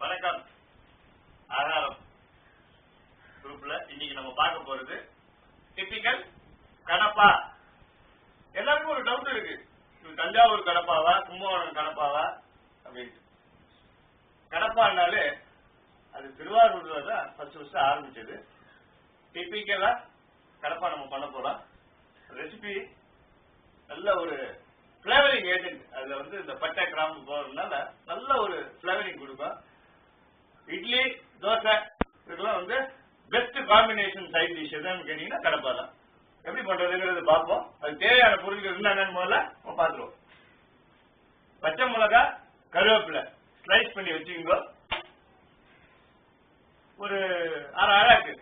வணக்கம். ஆதாரம் குரூப்ல இன்னைக்கு நம்ம பார்க்க போறது டிபிக்கல் கடப்பா. எல்லாருக்கும் ஒரு டவுட் இருக்கு, தஞ்சாவூர் கடப்பாவா கும்பகோணம் கடப்பாவா அப்படின்ட்டு. கடப்பானாலே அது திருவாரூர்ல தான் ஃபர்ஸ்ட் ஆரம்பிச்சது. டிபிக்கலா கடப்பா நம்ம பண்ண போறோம். ரெசிபி நல்ல ஒரு ஃபிளேவரிங் ஏஜென்ட், அதுல இந்த பட்டை கிராம்பு போறதுனால நல்ல ஒரு ஃபிளேவரிங் கொடுக்கும். இட்லி தோசை இதெல்லாம் பெஸ்ட் காம்பினேஷன் சைட் டிஷ் எதுன்னு கேட்டீங்கன்னா கடப்பா தான். எப்படி பண்றதுங்கிறது பார்ப்போம். அது தேவையான பொருட்கள் என்னன்னு முதல்ல பார்த்துருவோம். பச்சை மிளகா, கருவேப்பிலை ஸ்லைஸ் பண்ணி வச்சுக்கோ. ஒரு அரை அழகு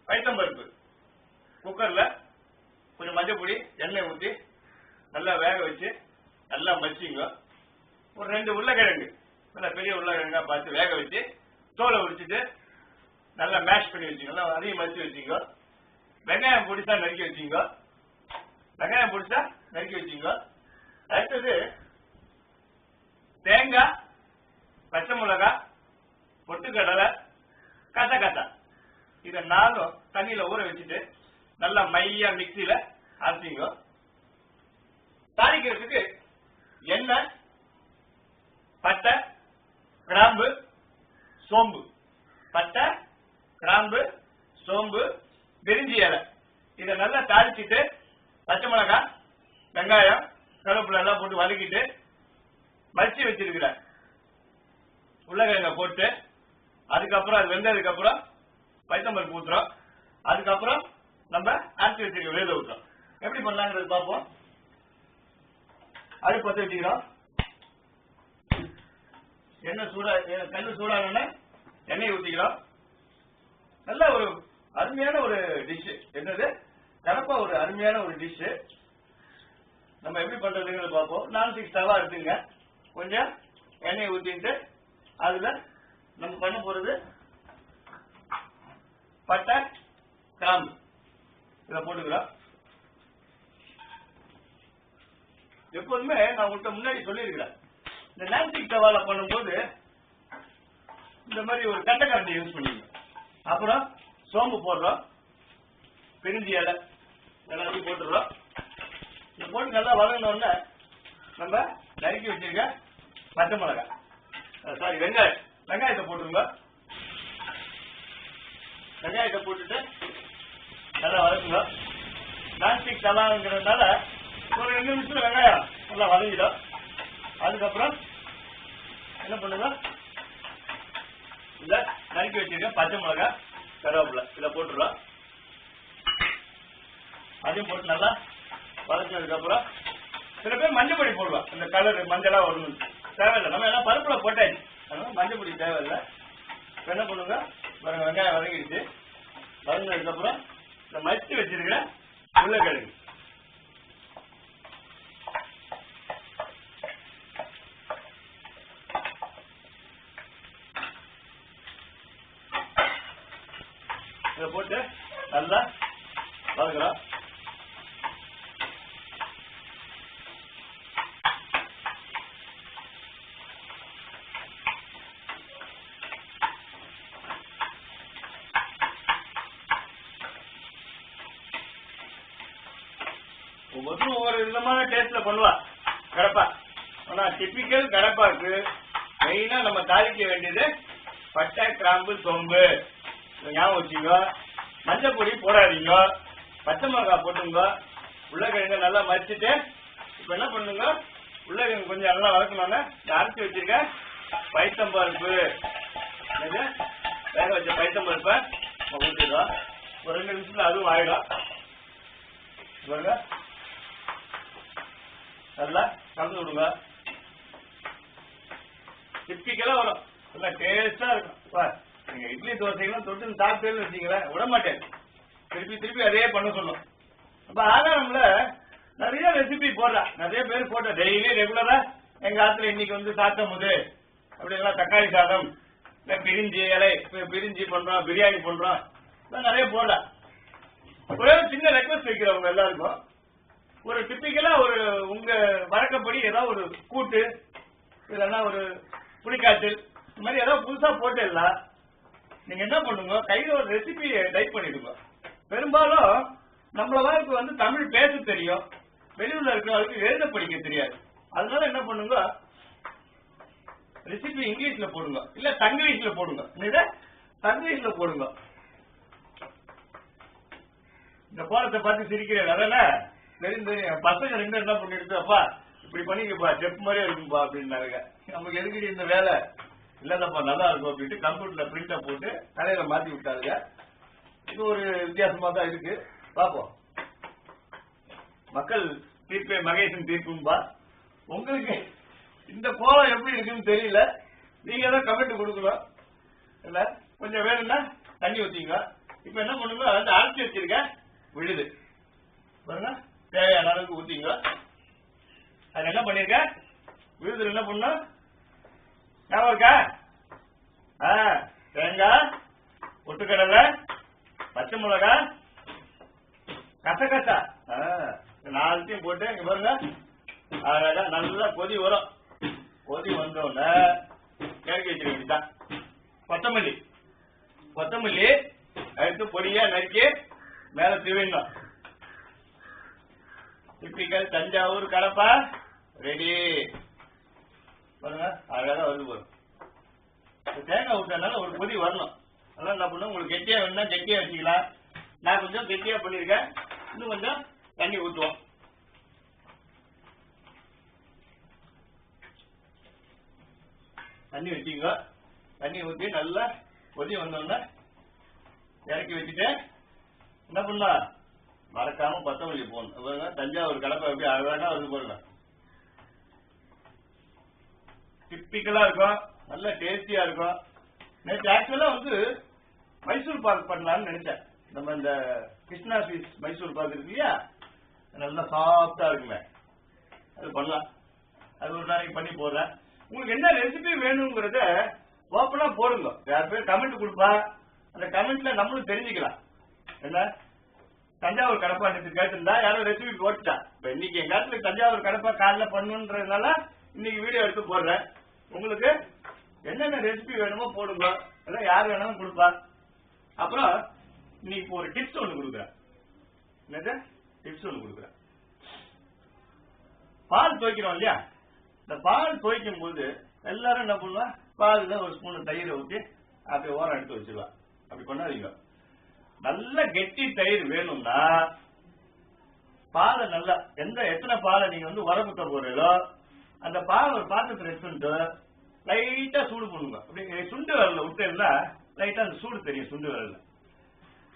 பைத்தம்பருப்பு குக்கர்ல கொஞ்சம் மஞ்சள் பொடி எண்ணெய் ஊற்றி நல்லா வேக வச்சு நல்லா மச்சிங்க. ஒரு 2 உருளைக்கிழங்கு நல்லா பெரிய உருளைக்கிழங்கா பார்த்து வேக வச்சு தோலை உரிச்சிட்டு நல்லா மேஷ் பண்ணி வச்சுங்க. அதையும் மச்சு வச்சுங்க. வெங்காயம் பொடிசா நறுக்கி வச்சுங்க. அடுத்தது தேங்காய், பச்சை மிளகா, பொட்டுக்கடலை, கசகசா இதை 4 தண்ணியில ஊற வச்சுட்டு நல்லா மையா மிக்சியில அரைச்சிங்க. தாளிக்கிறதுக்கு எண்ணெய், பட்டை, கிராம்பு, சோம்பு, பட்டை, கிராம்பு, சோம்பு, பிரிஞ்சி இலை இதை நல்லா தாளிச்சுட்டு பச்சை மிளகாய், வெங்காயம், கருவேப்பிலை எல்லாம் போட்டு வதக்கிட்டு மரிச்சு வச்சிருக்கிற உருளைக்கிழங்க போட்டு அதுக்கப்புறம் அது வெந்ததுக்கு அப்புறம் பைத்தம்பருப்பு ஊத்துறோம். அதுக்கப்புறம் நம்ம அரைச்சி வச்சிருக்க விழுத ஊத்துறோம். எப்படி பண்ணலாங்கிறது பார்ப்போம். அடுப்பு பற்ற வச்சுக்கிறோம். கண்ணு சூடான எண்ணெய் ஊற்றிக்கிறோம். நல்ல ஒரு அருமையான ஒரு டிஷ். என்னது கடப்பா, ஒரு அருமையான ஒரு டிஷ். நம்ம எப்படி பண்றதுங்கிறது பார்ப்போம். நான்ஸ்டிக் தவா எடுத்துங்க. கொஞ்சம் எண்ணெய் ஊற்றிட்டு அதுல நம்ம பண்ண போறது பட்டை, கிராம்பு இதை போட்டுக்கிறோம். எப்போதுமே நான் உங்கள்கிட்ட முன்னாடி சொல்லியிருக்கிறேன், இந்த நான்ஸ்டிக் தவால பண்ணும்போது இந்த மாதிரி ஒரு கட்டைக்கரண்டி யூஸ் பண்ணிக்கணும். அப்புறம் சோம்பு போடுறோம், பிரிஞ்சி இலை எல்லாத்தையும் போட்டுடுறோம். இதை போட்டு நல்லா வதங்கினோடனே நம்ம நறுக்கி வச்சிருக்க பச்சை மிளகாய், வெங்காயத்தை போட்டுருங்க. வெங்காயத்தை போட்டுட்டு நல்லா வதக்குங்க. நான்ஸ்டிக் தவாங்கிறதுனால ஒரு 2 நிமிஷத்துல வெங்காயம் நல்லா வதங்கிடும். அதுக்கப்புறம் என்ன பண்ணுங்க, இல்ல நறுக்கி வச்சிருக்க பச்சை மிளகாய், கருவேப்பிலை இதை போட்டுடுறோம். அதையும் போட்டு நல்லா வதக்கினதுக்கு அப்புறம் சில பேர் மஞ்சள் பொடி போடுவோம். இந்த கலர் மஞ்சளா வரணும் தேவையில்லை, நம்ம எல்லாம் பருப்புல போட்டாச்சு, அதனால மஞ்சள் பொடி தேவையில்லை. என்ன பண்ணுங்க, வெங்காயம் வதங்கிடுச்சு. வதங்கினதுக்கு அப்புறம் இந்த மச்சு வச்சிருக்கிற உருளைக்கிழங்கு இதை போட்டு நல்லா வதக்குறோம். ஒவ்வொருத்தரும் ஒவ்வொரு விதமான டேஸ்ட்ல பண்ணுவா கடப்பா. ஆனா டிபிக்கல் கடப்பாக்கு மெயினா நம்ம தாளிக்க வேண்டியது பட்டை, கிராம்பு, சோம்பு ஞாபகம் வச்சுக்கோ. மஞ்சள் பொடி போடாதீங்க, பச்சை மிளகாய் போட்டுங்க. உருளைக்கிழங்கு நல்லா மறிச்சுட்டு இப்ப என்ன பண்ணுங்க, உருளைக்கிழங்கு கொஞ்சம் நல்லா வதக்கணும்னா அரைச்சி வச்சிருக்க பைத்தம்பருப்பு, வேக வச்ச பைத்தம்பருப்பை ஊற்றிடுவோம். ஒரு 2 நிமிஷத்துல அதுவும் ஆயிடும். பாருங்க, நல்லா கலந்து விடுங்க. டிப்பிக்கலா வரும், நல்லா டேஸ்டா இருக்கும். நீங்க இட்லி தோசைகளும் தொட்டு சாப்பிட்டேன்னு வச்சீங்களேன், விட மாட்டேன். திருப்பி அதே பண்ண சொல்லும். அப்ப ஆதாரம்ல நிறைய ரெசிபி போடுறா, நிறைய பேர் போட்ட டெய்லி ரெகுலரா எங்க ஆத்துல இன்னைக்கு சாத்தம் போது அப்படி எல்லாம் தக்காளி சாதம், இல்ல பிரிஞ்சி இலை பிரிஞ்சி பண்றோம், பிரியாணி பண்றோம், நிறைய போடுறா. ஒரே சின்ன ரெக்வஸ்ட் வைக்கிறவங்க எல்லாருக்கும், ஒரு டிப்பிக்கலா ஒரு உங்க வழக்கப்படி ஏதாவது ஒரு கூட்டு இல்லைன்னா ஒரு புளிக்காய்ச்சல் இந்த மாதிரி ஏதாவது புதுசா போட்டுடலாம். நீங்க என்ன பண்ணுங்க, கையில ஒரு ரெசிபியை டைப் பண்ணிடுங்க. பெரும்பாலும் நம்மளவாருக்கு வந்து தமிழ் பேச தெரியும், வெளியூர்ல இருக்கிறவங்களுக்கு எழுத படிக்க தெரியாது. அதனால என்ன பண்ணுங்க, ரெசிபி இங்கிலீஷ்ல போடுங்க, இல்ல தங்கிலீஷ்ல போடுங்க. தங்கிலீஷ்ல போடுங்க. இந்த கோலத்தை பார்த்து சிரிக்கிறேன், அதனால தெரியும் பசங்க ரெண்டு என்ன பண்ணிருக்கு, அப்பா இப்படி பண்ணிக்கப்பா செப் மாதிரியே இருக்கும்பா அப்படின்னாங்க. நமக்கு எதுக்கு இந்த வேலை இல்லப்பா, நல்லா இருக்கும் அப்படின்ட்டு கம்ப்யூட்டர்ல பிரிண்டா போட்டு தலையில மாத்தி விட்டாருங்க. இது ஒரு வித்தியாசமா தான் இருக்கு, பாப்போம். மக்கள் தீர்ப்பே மகேசன் தீர்ப்பும்பா. உங்களுக்கு இந்த கோலம் எப்படி இருக்குன்னு தெரியல, நீங்க தான் கமெண்ட் கொடுக்கணும். இல்ல கொஞ்சம் வேணும்னா தண்ணி ஊத்திங்க. இப்ப என்ன பண்ணுங்க, அந்த அரைச்சி வச்சிருக்க விழுது பாருங்க, தேவையான அளவுக்கு ஊத்திங்க. அது என்ன பண்ணிருக்க விழுது என்ன பண்ணும் ஞாபகம் இருக்கா? தேங்காய், பொட்டுக்கடலை, பச்சை மிளகா, கசகசா, நாலுத்தையும் போட்டு இங்க பாருங்க. அழகா நல்லா கொதி வரும். கொதி வந்தோடனே இறக்கி வச்சிருக்க வேண்டியதான். கொத்தமல்லி எடுத்து பொடியா நறுக்கி மேல தூவிடணும். டிப்பிக்கல் தஞ்சாவூர் கடப்பா ரெடி பாருங்க, அழகா வந்து போறோம். தேங்காய் ஊற்றனால ஒரு கொதி வரணும். அதெல்லாம் என்ன பண்ணும், உங்களுக்கு கெட்டியா வேணும்னா கெட்டியா வச்சுக்கலாம். நான் கொஞ்சம் கெட்டியா பண்ணிருக்கேன், இன்னும் கொஞ்சம் தண்ணி ஊற்றுவோம். தண்ணி வச்சுங்க. தண்ணி ஊற்றி நல்லா கொதி வந்தோம்னா இறக்கி வச்சுட்டு என்ன பண்ணலாம், மறக்காம கொத்தமல்லி போடணும். தஞ்சாவூர் கடப்பை எப்படி அழகா வந்து போடுங்க. டிப்பிக்கலா இருக்கும், நல்ல டேஸ்டியா இருக்கும். நேற்று ஆக்சுவலா வந்து மைசூர் பாக் பண்ணலாம்னு நினைச்சேன். நம்ம இந்த கிருஷ்ணா ஸ்வீட்ஸ் மைசூர் பாக் இருக்கு இல்லையா, நல்லா சாஃப்டா இருக்குமே, அது பண்ணலாம். அது ஒரு நாளைக்கு பண்ணி போடுறேன். உங்களுக்கு என்ன ரெசிபி வேணுங்கிறத ஓப்பனா போடுங்க. யார் பேர் கமெண்ட் கொடுப்பா, அந்த கமெண்ட்ல நம்மளும் தெரிஞ்சுக்கலாம். என்ன தஞ்சாவூர் கடப்பா கேட்டிருந்தா யாரும் ரெசிபி போட்டுட்டா. இப்ப இன்னைக்கு எங்க இடத்துல தஞ்சாவூர் கடப்பா காலைல பண்ணுன்றதுனால இன்னைக்கு வீடியோ எடுத்து போடுறேன். உங்களுக்கு என்னென்ன ரெசிபி வேணுமோ போடுங்க, எல்லாம் யார் வேணாலும் கொடுப்பா. அப்புறம் இன்னைக்கு ஒரு டிப்ஸ் ஒண்ணு கொடுக்குறேன். என்னது டிப்ஸ் ஒண்ணு கொடுக்குறேன். பால் துவைக்கிறோம் இல்லையா, இந்த பால் துவைக்கும் போது எல்லாரும் என்ன பண்ணுவா, பால்ல ஒரு ஸ்பூன் தயிரை ஊற்றி அப்படியே ஓரம் எடுத்து வச்சிருவா. அப்படி பண்ணாதீங்க. நல்ல கெட்டி தயிர் வேணும்னா பாலை நல்லா எத்தனை பாலை நீங்க வந்து உரமுத்த போறீங்களோ அந்த பால் ஒரு பாத்திரத்தில் எடுத்துட்டு லைட்டா சூடு பண்ணுங்க. அப்படி சுண்டு விரல்ல விட்டேன்னா லைட்டா அந்த சூடு தெரியும் சுண்டு விரல்ல.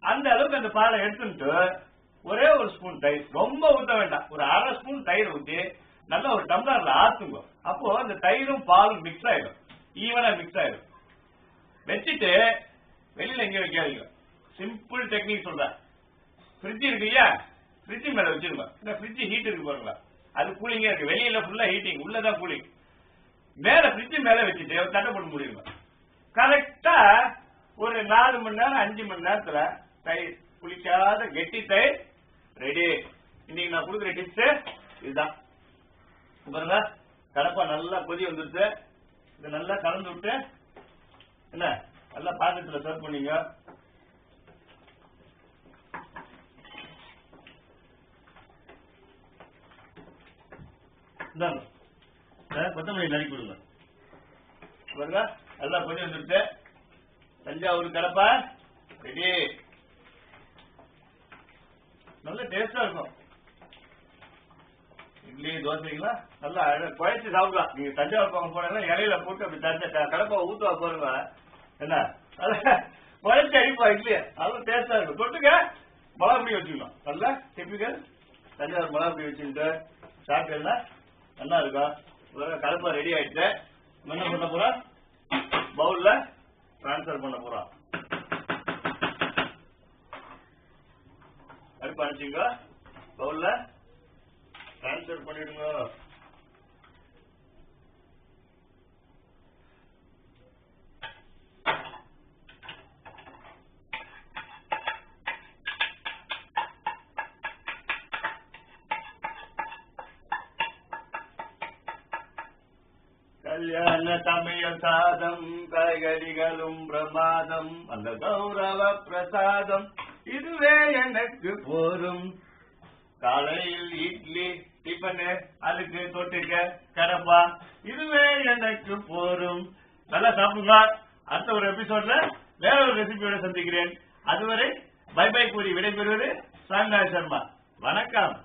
அந்த அளவுக்கு அந்த பாலை எடுத்துட்டு ஒரே ஒரு ஸ்பூன் தயிர், ரொம்ப ஊத்த வேண்டாம், ஒரு அரை ஸ்பூன் தயிர் ஊற்றி நல்லா ஒரு டம்ளர்ல ஆத்துங்க. அப்போ அந்த தயிரும் பாலும் மிக்ஸ் ஆயிடும், ஈவனா மிக்ஸ் ஆயிடும். வச்சுட்டு வெளியில எங்க வைக்காதீங்க. சிம்பிள் டெக்னிக் சொல்றேன். ஃப்ரிட்ஜ் இருக்கு இல்லையா, ஃப்ரிட்ஜ் மேல வச்சிருங்க. இந்த ஃப்ரிட்ஜ் ஹீட் இருக்கு பாருங்களா, அது கூலிங்கா இருக்கு. வெளியில ஃபுல்லா ஹீட்டிங், உள்ளதான் கூலிங். மேல ஃப்ரிட்ஜ் மேல வச்சுட்டு தட்டை போட்டு முடியுங்க. கரெக்டா ஒரு 4 மணி நேரம் 5 மணி நேரத்துல தயிர், குளிக்காத கெட்டி தயிர் ரெடி. இன்னைக்கு நான் கொடுக்குற டிப்ஸ் இதுதான். பாருங்க, கடப்பா நல்லா கொதி வந்துருச்சு. இதை நல்லா கலந்து விட்டு என்ன நல்லா பாத்திரத்துல சர்வ் பண்ணீங்க. கொத்தமல்லி நறுக்கி கொடுங்க. பாருங்க நல்லா கொதி வந்துருச்சு. தஞ்சாவூர் கடப்பா ரெடி. நல்ல டேஸ்டா இருக்கும். இட்லி தோசைங்களா நல்லா குழைச்சி சாப்பிடலாம். நீங்க தஞ்சாவூர் பக்கம் போனா இலையில போட்டு அப்படி கடப்பா ஊத்துவா போருங்க. என்ன குழைச்சி அடிப்பா இட்லி, அதுவும் டேஸ்டா இருக்கும். தொட்டுக்க மிளகா பொடி வச்சுக்கணும். நல்லா டிப்பிக்கல் தஞ்சாவூர் மிளகா பொடி வச்சுட்டு சாப்பிட்டா நல்லா இருக்கும். கடப்பா ரெடி ஆயிடுச்சு. என்ன பண்ண போறோம், பவுல்ல டிரான்ஸ்பர் பண்ண போறோம். அடுப்பு அனுப்பிச்சுங்க, பவுல்ல டிரான்ஸ்பர் பண்ணிடுங்க. சுவையான சமையல் சாதம், காய்கறிகளும் பிரமாதம், அந்த கௌரவ பிரசாதம் இதுவே எனக்கு போரும். காலையில் இட்லி டிஃபனு, அதுக்கு தொட்டுக்க கடப்பா, இதுவே எனக்கு போரும். நல்லா சாப்பிடுங்க. அடுத்த ஒரு எபிசோட்ல வேற ஒரு ரெசிபியோட சந்திக்கிறேன். அதுவரை பை பை கூறி விடைபெறுவது சாந்தா சர்மா. வணக்கம்.